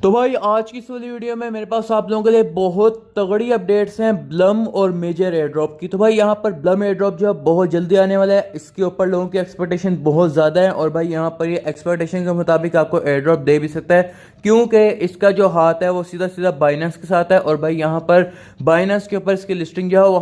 तो भाई आज की इस वाली वीडियो में मेरे पास आप लोगों के लिए बहुत तगड़ी अपडेट्स हैं ब्लम और मेजर एयर ड्रॉप की। तो भाई यहाँ पर ब्लम एयर ड्रॉप जो है बहुत जल्दी आने वाला है। इसके ऊपर लोगों की एक्सपेक्टेशन बहुत ज़्यादा है और भाई यहाँ पर ये एक्सपेक्टेशन के मुताबिक आपको एयर ड्रॉप दे भी सकता है, क्योंकि इसका जो हाथ है वो सीधा सीधा बाइनेंस के साथ है। और भाई यहाँ पर बाइनेंस के ऊपर इसकी लिस्टिंग जो है वो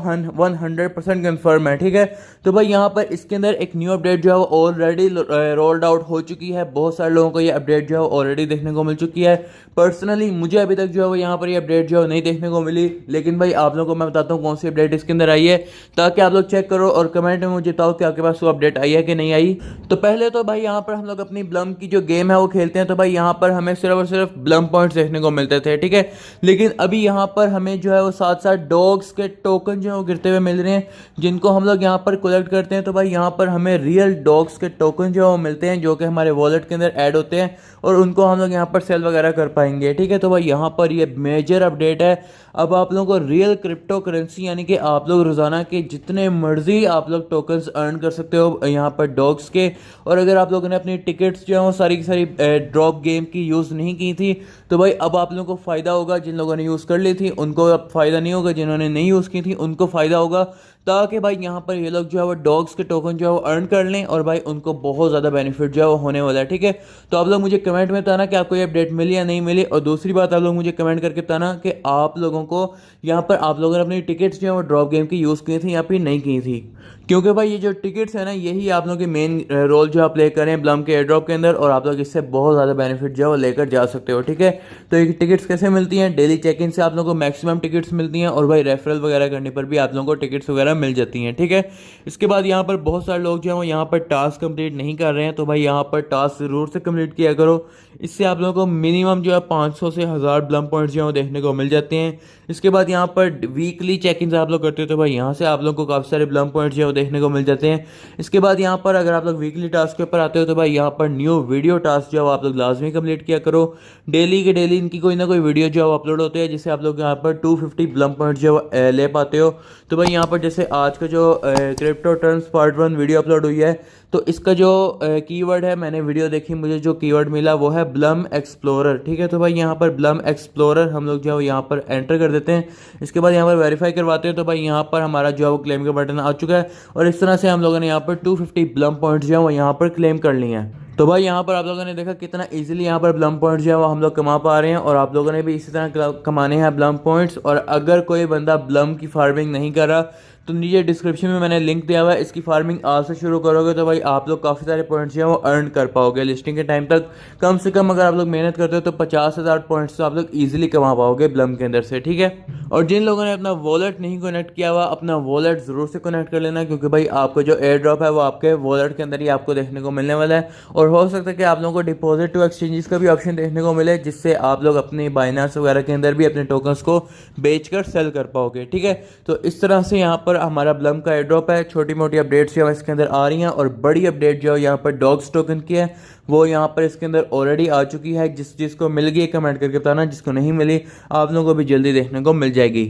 100% कन्फर्म है। ठीक है, तो भाई यहाँ पर इसके अंदर एक न्यू अपडेट जो है वो ऑलरेडी रोल्ड आउट हो चुकी है। बहुत सारे लोगों को ये अपडेट जो है ऑलरेडी देखने को मिल चुकी है। पर्सनली मुझे अभी तक जो है वो यहाँ पर ये अपडेट जो है नहीं देखने को मिली, लेकिन भाई आप लोगों को मैं बताता हूँ कौन सी अपडेट इसके अंदर आई है, ताकि आप लोग चेक करो और कमेंट में मुझे बताओ कि आपके पास वो अपडेट आई है कि नहीं आई। तो पहले तो भाई यहाँ पर हम लोग अपनी ब्लम की जो गेम है वो खेलते हैं, तो भाई यहाँ पर हमें सिर्फ और सिर्फ ब्लम पॉइंट्स देखने को मिलते थे। ठीक है, लेकिन अभी यहाँ पर हमें जो है वो साथ साथ डॉग्स के टोकन जो है वो गिरते हुए मिल रहे हैं, जिनको हम लोग यहाँ पर कलेक्ट करते हैं। तो भाई यहाँ पर हमें रियल डॉग्स के टोकन जो है वो मिलते हैं, जो कि हमारे वॉलेट के अंदर ऐड होते हैं और उनको हम लोग यहाँ पर सेल वगैरह कर पाएंगे। ठीक है, तो भाई यहाँ पर ये मेजर अपडेट है। अब आप लोगों को रियल क्रिप्टो करेंसी यानी कि आप लोग रोजाना के जितने मर्जी आप लोग टोकन्स अर्न कर सकते हो यहाँ पर डॉग्स के। और अगर आप लोगों ने अपनी टिकट्स जो है वो सारी की सारी ड्रॉप गेम की यूज़ नहीं की थी, तो भाई अब आप लोगों को फ़ायदा होगा। जिन लोगों ने यूज़ कर ली थी उनको अब फ़ायदा नहीं होगा, जिन्होंने नहीं यूज़ की थी उनको फ़ायदा होगा, ताकि भाई यहाँ पर ये लोग जो है वो डॉग्स के टोकन जो है वो अर्न कर लें और भाई उनको बहुत ज़्यादा बेनिफिट जो है वो होने वाला है। ठीक है, तो आप लोग मुझे कमेंट में बताना कि आपको ये अपडेट मिली या नहीं मिली। और दूसरी बात, आप लोग मुझे कमेंट करके बताना कि आप लोगों को यहाँ पर आप लोगों ने अपनी टिकट्स जो है वो ड्रॉप गेम की यूज़ की थी या फिर नहीं की थी, क्योंकि भाई ये जो टिकट्स है ना यही आप लोगों के मेन रोल जो आप प्ले करें ब्लम के एयर ड्रॉप के अंदर, और आप लोग इससे बहुत ज़्यादा बेनिफिट जो है वो लेकर जा सकते हो। ठीक है, तो ये टिकट्स कैसे मिलती हैं? डेली चेक इन से आप लोगों को मैक्सिमम टिकट्स मिलती हैं और भाई रेफरल वगैरह करने पर भी आप लोगों को टिकट्स वगैरह मिल जाती हैं। ठीक है, इसके बाद यहाँ पर बहुत सारे लोग जो हैं वो यहाँ पर टास्क कंप्लीट नहीं कर रहे हैं, तो भाई यहाँ पर टास्क ज़रूर से कंप्लीट किया करो। इससे आप लोगों को मिनिमम जो है 500 से 1000 ब्लम पॉइंट्स जो है वो देखने को मिल जाते हैं। इसके बाद यहाँ पर वीकली चेक इन आप लोग करते हो, तो भाई यहाँ से आप लोग को काफ़ी सारे ब्लम पॉइंट्स जो है वो देखने को मिल जाते हैं। इसके बाद यहाँ पर अगर आप लोग वीकली टास्क के ऊपर आते हो, तो भाई यहाँ पर न्यू वीडियो टास्क जो है आप लोग लाजमी कंप्लीट किया करो। डेली के डेली इनकी कोई ना कोई वीडियो जो है अपलोड होते हैं, जिससे आप लोग यहाँ पर 250 ब्लम पॉइंट जो है ले पाते हो। तो भाई यहाँ पर जैसे आज का जो crypto terms part 1 video upload हुई है, तो इसका जो कीवर्ड है, मैंने वीडियो देखी, मुझे जो कीवर्ड मिला वो है ब्लम एक्सप्लोरर। ठीक है, तो भाई यहाँ पर ब्लम एक्सप्लोरर हम लोग जो है यहाँ पर एंटर कर देते हैं। इसके बाद यहाँ पर वेरीफाई करवाते हैं, तो भाई यहाँ पर हमारा जो है वो क्लेम का बटन आ चुका है और इस तरह से हम लोगों ने यहाँ पर 250 ब्लम पॉइंट्स जो है वो यहाँ पर क्लेम कर लिए हैं। तो भाई यहाँ पर आप लोगों ने देखा कितना इजीली यहाँ पर ब्लम पॉइंट्स जो है वो हम लोग कमा पा रहे हैं, और आप लोगों ने भी इसी तरह कमाने हैं ब्लम पॉइंट्स। और अगर कोई बंदा ब्लम की फार्मिंग नहीं कर रहा, तो नीचे डिस्क्रिप्शन में मैंने लिंक दिया हुआ है, इसकी फार्मिंग आज से शुरू करोगे तो भाई आप लोग काफ़ी सारे पॉइंट्स जो है वो अर्न कर पाओगे लिस्टिंग के टाइम तक। कम से कम अगर आप लोग मेहनत करते हो तो 50,000 पॉइंट्स तो आप लोग ईजिली कमा पाओगे ब्लम के अंदर से। ठीक है, और जिन लोगों ने अपना वॉलेट नहीं कनेक्ट किया हुआ, अपना वॉलेट ज़रूर से कनेक्ट कर लेना, क्योंकि भाई आपको जो एयर ड्रॉप है वो आपके वॉलेट के अंदर ही आपको देखने को मिलने वाला है। और हो सकता है कि आप लोगों को डिपॉजिट टू एक्सचेंजेस का भी ऑप्शन देखने को मिले, जिससे आप लोग अपनी बाइनांस वगैरह के अंदर भी अपने टोकन्स को बेचकर सेल कर पाओगे। ठीक है, तो इस तरह से यहाँ पर हमारा ब्लम का एयर ड्रॉप है। छोटी मोटी अपडेट्स जो है इसके अंदर आ रही हैं, और बड़ी अपडेट जो है यहाँ पर डॉग्स टोकन की है वो यहाँ पर इसके अंदर ऑलरेडी आ चुकी है। जिसको मिल गई कमेंट करके बताना, जिसको नहीं मिली आप लोगों को भी जल्दी देखने को मिल जाएगी।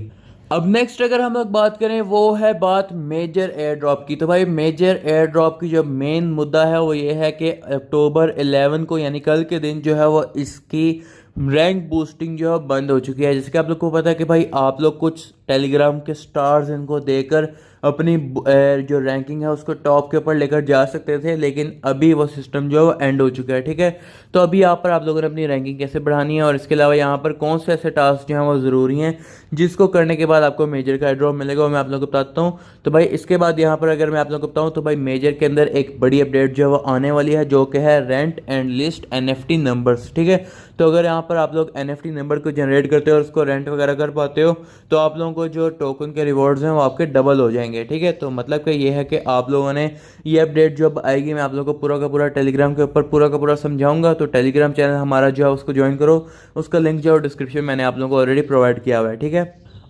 अब नेक्स्ट अगर हम लोग बात करें वो है बात मेजर एयर ड्रॉप की। तो भाई मेजर एयर ड्रॉप की जो मेन मुद्दा है वो ये है कि अक्टूबर 11 को यानी कल के दिन जो है वो इसकी रैंक बूस्टिंग जो है बंद हो चुकी है। जैसे कि आप लोग को पता है कि भाई आप लोग कुछ टेलीग्राम के स्टार्स इनको देकर अपनी जो रैंकिंग है उसको टॉप के ऊपर लेकर जा सकते थे, लेकिन अभी वो सिस्टम जो है वो एंड हो चुका है। ठीक है, तो अभी यहाँ पर आप लोगों ने अपनी रैंकिंग कैसे बढ़ानी है और इसके अलावा यहाँ पर कौन से ऐसे टास्क जो हैं वो ज़रूरी हैं जिसको करने के बाद आपको मेजर का ड्रॉप मिलेगा, वो मैं आप लोगों को बताता हूँ। तो भाई इसके बाद यहाँ पर अगर मैं आप लोगों को बताऊँ, तो भाई मेजर के अंदर एक बड़ी अपडेट जो है वो आने वाली है, जो कि है rent and list NFT numbers. ठीक है, तो अगर यहाँ पर आप लोग NFT नंबर को जनरेट करते हो और उसको रेंट वगैरह कर पाते हो, तो आप लोगों को जो टोकन के रिवॉर्ड्स हैं वो आपके डबल हो जाएंगे। ठीक है, तो मतलब कि ये है कि आप लोगों ने ये अपडेट जो अब आएगी मैं आप लोगों को पूरा का पूरा टेलीग्राम के ऊपर पूरा का पूरा समझाऊंगा। तो टेलीग्राम चैनल हमारा जो है उसको ज्वाइन करो, उसका लिंक जो है डिस्क्रिप्शन में मैंने आप लोगों को ऑलरेडी प्रोवाइड किया हुआ है। ठीक है,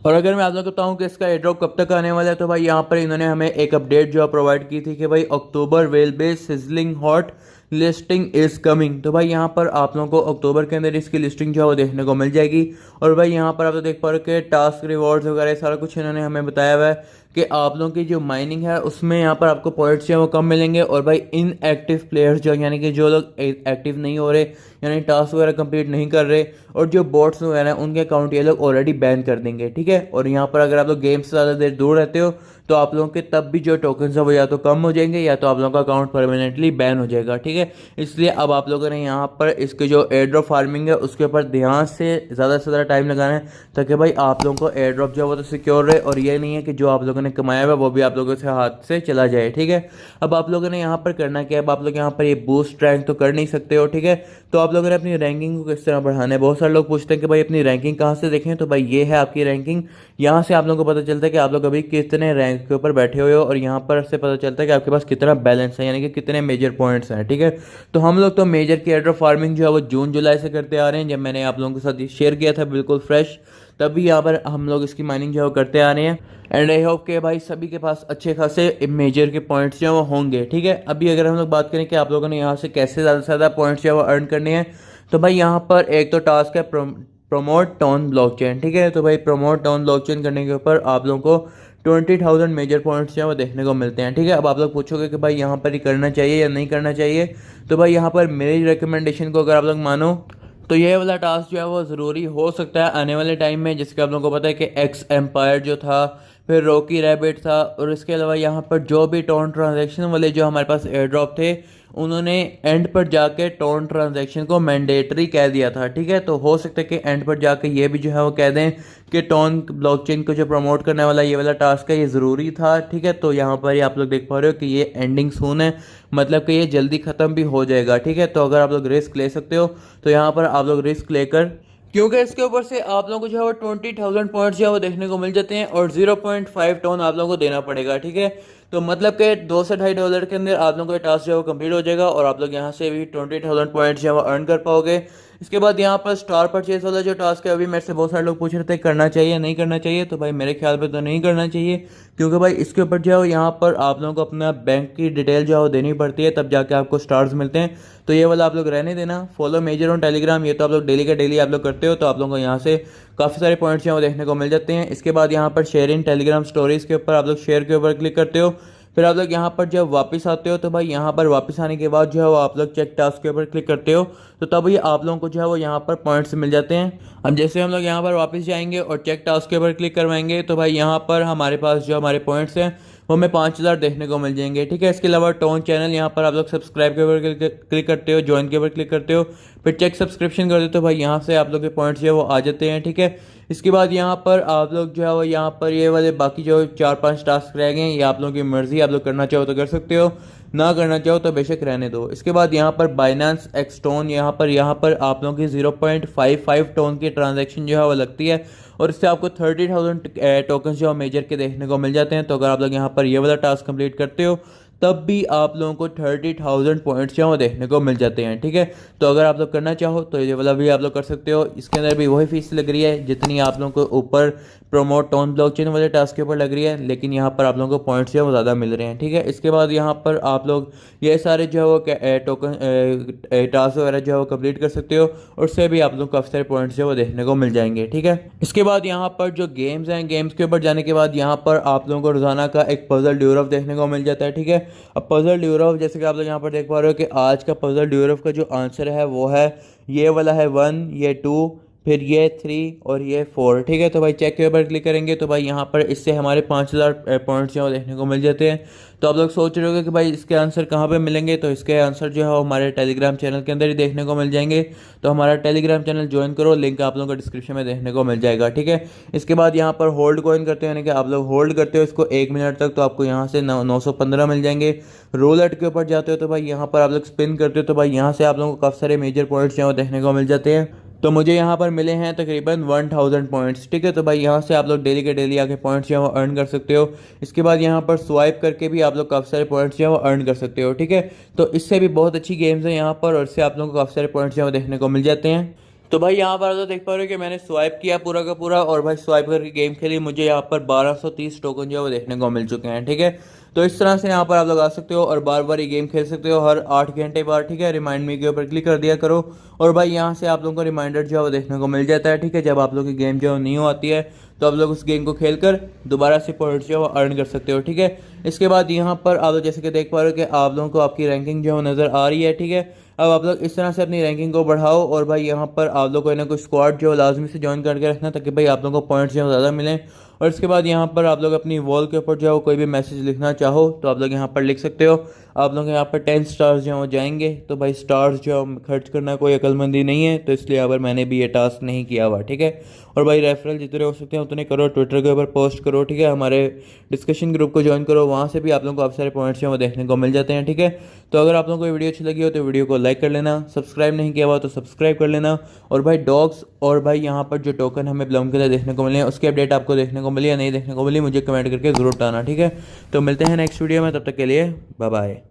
और अगर मैं आप लोगों को बताऊं कि इसका एयर ड्रॉप कब तक आने वाला है, तो भाई यहाँ पर इन्होंने हमें एक अपडेट जो है प्रोवाइड की थी कि भाई October well base sizzling hot listing is coming. तो भाई यहाँ पर आप लोगों को अक्टूबर के अंदर इसकी लिस्टिंग जो है वो देखने को मिल जाएगी। और भाई यहाँ पर आप तो देख पा रहे हो कि टास्क रिवॉर्ड्स वगैरह सारा कुछ इन्होंने हमें बताया हुआ है कि आप लोगों की जो माइनिंग है उसमें यहाँ पर आपको पॉइंट्स जो है वो कम मिलेंगे। और भाई इनएक्टिव प्लेयर्स जो यानी कि जो लोग एक्टिव नहीं हो रहे, यानी टास्क वगैरह कंप्लीट नहीं कर रहे, और जो बॉट्स वगैरह हैं उनके अकाउंट ये लोग ऑलरेडी बैन कर देंगे, ठीक है। और यहाँ पर अगर आप लोग गेम से ज़्यादा देर दूर रहते हो तो आप लोगों के तब भी जो टोकन्स है वो या तो कम हो जाएंगे या तो आप लोगों का अकाउंट परमानेंटली बैन हो जाएगा, ठीक है। इसलिए अब आप लोगों ने यहाँ पर इसके जो एयर ड्रॉप फार्मिंग है उसके ऊपर ध्यान से ज़्यादा टाइम लगाना है, ताकि भाई आप लोगों को एयर ड्रॉप जो है वो तो सिक्योर रहे, और ये नहीं है कि जो आप लोगों ने कमाया हुआ वो भी आप लोगों से हाथ से चला जाए, ठीक है। अब आप लोगों ने यहाँ पर करना क्या है, अब आप लोग यहाँ पर ये बूस्ट रैंक तो कर नहीं सकते हो, ठीक है। तो आप लोगों ने अपनी रैंकिंग को किस तरह बढ़ाना है, बहुत सारे लोग पूछते हैं कि भाई अपनी रैंकिंग कहाँ से देखें, तो भाई ये है आपकी रैंकिंग। यहाँ से आप लोगों को पता चलता है कि आप लोग अभी कितने रैंक के ऊपर बैठे हुए हो, और यहाँ पर से पता चलता है कि आपके पास कितना बैलेंस है, यानी कि कितने मेजर पॉइंट्स हैं, ठीक है। तो हम लोग तो मेजर की एयर फार्मिंग जो है वो जून जुलाई से करते आ रहे हैं, जब मैंने आप लोगों के साथ ये शेयर किया था बिल्कुल फ्रेश, तभी यहाँ पर हम लोग इसकी माइनिंग जो है वो करते आ रहे हैं। एंड आई होप के भाई सभी के पास अच्छे खासे मेजर के पॉइंट्स जो है वो होंगे, ठीक है। अभी अगर हम लोग बात करें कि आप लोगों ने यहाँ से कैसे ज़्यादा से ज़्यादा पॉइंट्स जो है वो अर्न करने हैं, तो भाई यहाँ पर एक तो टास्क है प्रमोट टॉन ब्लॉकचेन, ठीक है। तो भाई प्रमोट टॉन ब्लॉकचेन करने के ऊपर आप लोगों को 20,000 मेजर पॉइंट्स जो है वो देखने को मिलते हैं, ठीक है। अब आप लोग पूछोगे कि भाई यहाँ पर ही करना चाहिए या नहीं करना चाहिए, तो भाई यहाँ पर मेरी रिकमेंडेशन को अगर आप लोग मानो तो ये वाला टास्क जो है वो ज़रूरी हो सकता है आने वाले टाइम में, जिसके आप लोगों को पता है कि एक्स एम्पायर जो था, फिर रॉकी रैबिट था, और इसके अलावा यहाँ पर जो भी टोन ट्रांजैक्शन वाले जो हमारे पास एयर ड्रॉप थे उन्होंने एंड पर जाके टोन ट्रांजैक्शन को मैंडेटरी कह दिया था, ठीक है। तो हो सकता है कि एंड पर जाके ये भी जो है वो कह दें कि टोन ब्लॉकचेन को जो प्रमोट करने वाला ये वाला टास्क है ये ज़रूरी था, ठीक है। तो यहाँ पर ही आप लोग देख पा रहे हो कि ये एंडिंग सून है, मतलब कि ये जल्दी ख़त्म भी हो जाएगा, ठीक है। तो अगर आप लोग रिस्क ले सकते हो तो यहाँ पर आप लोग रिस्क लेकर, क्योंकि इसके ऊपर से आप लोगों को जो है वो 20,000 पॉइंट्स जो है वो देखने को मिल जाते हैं, और 0.5 टोन आप लोगों को देना पड़ेगा, ठीक है। तो मतलब कि $2 से $2.5 के अंदर आप लोगों का टास्क जो है वो कंप्लीट हो जाएगा, और आप लोग यहाँ से भी 20,000 पॉइंट्स जो है वो अर्न कर पाओगे। इसके बाद यहाँ पर स्टार परचेज वाला जो टास्क है, अभी मेरे से बहुत सारे लोग पूछ रहे थे करना चाहिए नहीं करना चाहिए, तो भाई मेरे ख्याल पे तो नहीं करना चाहिए, क्योंकि भाई इसके ऊपर जो है यहाँ पर आप लोगों को अपना बैंक की डिटेल जो है वो देनी पड़ती है, तब जाके आपको स्टार्स मिलते हैं। तो ये वाला आप लोग रहने देना। फॉलो मेजर ऑन टेलीग्राम, ये तो आप लोग डेली का डेली आप लोग करते हो, तो आप लोगों को यहाँ से काफ़ी सारे पॉइंट्स जो है वो देखने को मिल जाते हैं। इसके बाद यहाँ पर शेयर इन टेलीग्राम स्टोरीज़ के ऊपर आप लोग शेयर के ऊपर क्लिक करते हो, फिर आप लोग यहाँ पर जब वापस आते हो तो भाई यहाँ पर वापस आने के बाद जो है वो आप लोग चेक टास्क के ऊपर क्लिक करते हो, तो तभी आप लोगों को जो है वो यहाँ पर पॉइंट्स मिल जाते हैं। अब जैसे हम लोग यहाँ पर वापस जाएंगे और चेक टास्क के ऊपर क्लिक करवाएंगे, तो भाई यहाँ पर हमारे पास जो हमारे पॉइंट्स हैं वो हमें 5,000 देखने को मिल जाएंगे, ठीक है। इसके अलावा टोन चैनल यहाँ पर आप लोग सब्सक्राइब के ऊपर क्लिक करते हो, ज्वाइन के ऊपर क्लिक करते हो, फिर चेक सब्सक्रिप्शन कर देते हो, भाई यहाँ से आप लोग के पॉइंट्स जो है वो आ जाते हैं, ठीक है। इसके बाद यहाँ पर आप लोग जो है वो यहाँ पर ये वाले बाकी जो 4-5 टास्क रह गए हैं, ये आप लोगों की मर्ज़ी, आप लोग करना चाहो तो कर सकते हो, ना करना चाहो तो बेशक रहने दो। इसके बाद यहाँ पर बाइनेंस एक्स टोन, यहाँ पर आप लोगों की 0.55 टोन की ट्रांजैक्शन जो है वो लगती है, और इससे आपको 30,000 टोकन जो है मेजर के देखने को मिल जाते हैं। तो अगर आप लोग यहाँ पर ये वाला टास्क कंप्लीट करते हो तब भी आप लोगों को 30,000 पॉइंट्स जो है वो देखने को मिल जाते हैं, ठीक है। तो अगर आप लोग करना चाहो तो ये वाला भी आप लोग कर सकते हो। इसके अंदर भी वही फीस लग रही है जितनी आप लोगों को ऊपर प्रमोट टोन ब्लॉकचेन वाले टास्क के ऊपर लग रही है, लेकिन यहाँ पर आप लोगों को पॉइंट्स जो है वो ज़्यादा मिल रहे हैं, ठीक है। इसके बाद यहाँ पर आप लोग ये सारे जो है वो टोकन टास्क वगैरह जो है वो कंप्लीट कर सकते हो, और उससे भी आप लोग काफ़ी सारे पॉइंट्स जो है वो देखने को मिल जाएंगे, ठीक है। इसके बाद यहाँ पर जो गेम्स हैं, गेम्स के ऊपर जाने के बाद यहाँ पर आप लोगों को रोज़ाना का एक पजल ड्यूरफ देखने को मिल जाता है, ठीक है। अब पजल ड्यूरफ जैसे कि आप लोग यहाँ पर देख पा रहे हो कि आज का पजल ड्यूरफ का जो आंसर है वो है ये वाला है 1, ये 2, फिर ये 3 और ये 4, ठीक है। तो भाई चेक के ऊपर क्लिक करेंगे तो भाई यहाँ पर इससे हमारे 5,000 पॉइंट्स जो देखने को मिल जाते हैं। तो आप लोग सोच रहे होगे कि भाई इसके आंसर कहाँ पे मिलेंगे, तो इसके आंसर जो है वो हमारे टेलीग्राम चैनल के अंदर ही देखने को मिल जाएंगे। तो हमारा टेलीग्राम चैनल ज्वाइन करो, लिंक आप लोगों को डिस्क्रिप्शन में देखने को मिल जाएगा, ठीक है। इसके बाद यहाँ पर होल्ड कॉइन करते हो, यानी कि आप लोग होल्ड करते हो इसको 1 मिनट तक, तो आपको यहाँ से 915 मिल जाएंगे। रोलेट के ऊपर जाते हो तो भाई यहाँ पर आप लोग स्पिन करते हो, तो भाई यहाँ से आप लोगों को काफ़ी सारे मेजर पॉइंट्स जो देखने को मिल जाते हैं। तो मुझे यहाँ पर मिले हैं तकरीबन 1,000 पॉइंट्स, ठीक है। तो भाई यहाँ से आप लोग डेली के डेली आके पॉइंट्स जो है वो अर्न कर सकते हो। इसके बाद यहाँ पर स्वाइप करके भी आप लोग काफ़ी सारे पॉइंट्स जो है वो अर्न कर सकते हो, ठीक है। तो इससे भी बहुत अच्छी गेम्स हैं यहाँ पर, और इससे आप लोगों को काफ़ी सारे पॉइंट्स जो है वो देखने को मिल जाते हैं। तो भाई यहाँ पर तो देख पा रहे हो कि मैंने स्वाइप किया पूरा का पूरा, और भाई स्वाइप करके गेम खेली, मुझे यहाँ पर 1230 टोकन जो है वो देखने को मिल चुके हैं, ठीक है। तो इस तरह से यहाँ पर आप लोग आ सकते हो और बार बार ये गेम खेल सकते हो हर 8 घंटे बाद, ठीक है। रिमाइंड मी के ऊपर क्लिक कर दिया करो और भाई यहाँ से आप लोगों को रिमाइंडर जो है वो देखने को मिल जाता है, ठीक है। जब आप लोग की गेम जो है न्यू आती है तो आप लोग उस गेम को खेलकर दोबारा से पॉइंट्स जो है वो अर्न कर सकते हो, ठीक है। इसके बाद यहाँ पर आप लोग जैसे कि देख पा रहे हो कि आप लोगों को आपकी रैंकिंग जो है नज़र आ रही है, ठीक है। अब आप लोग इस तरह से अपनी रैंकिंग को बढ़ाओ और भाई यहाँ पर आप लोग को ना कोई स्क्वाड जो है लाजमी से ज्वाइन करके रखना ताकि भाई आप लोगों को पॉइंट्स जो है ज़्यादा मिलें। और इसके बाद यहाँ पर आप लोग अपनी वॉल के ऊपर जो है कोई भी मैसेज लिखना चाहो तो आप लोग यहाँ पर लिख सकते हो। आप लोग यहाँ पर 10 स्टार्स जो है वो जाएंगे, तो भाई स्टार्स जो है खर्च करना कोई अक्लमंदी नहीं है, तो इसलिए यहाँ पर मैंने भी ये टास्क नहीं किया हुआ, ठीक है। और भाई रेफरल जितने हो सकते हैं उतने करो, ट्विटर के ऊपर पोस्ट करो, ठीक है। हमारे डिस्कशन ग्रुप को ज्वाइन करो, वहाँ से भी आप लोगों को काफ़ी सारे पॉइंट्स जो है वो देखने को मिल जाते हैं, ठीक है। तो अगर आप लोगों को वीडियो अच्छी लगी हो तो वीडियो को लाइक कर लेना, सब्सक्राइब नहीं किया हुआ तो सब्सक्राइब कर लेना। और भाई डॉग्स और भाई यहाँ पर जो टोकन हमें ब्लम के लिए देखने को मिले उसकी अपडेट आपको देखने को मिली या नहीं देखने को मिली मुझे कमेंट करके जरूर बताना, ठीक है। तो मिलते हैं नेक्स्ट वीडियो में, तब तक के लिए बाय बाय।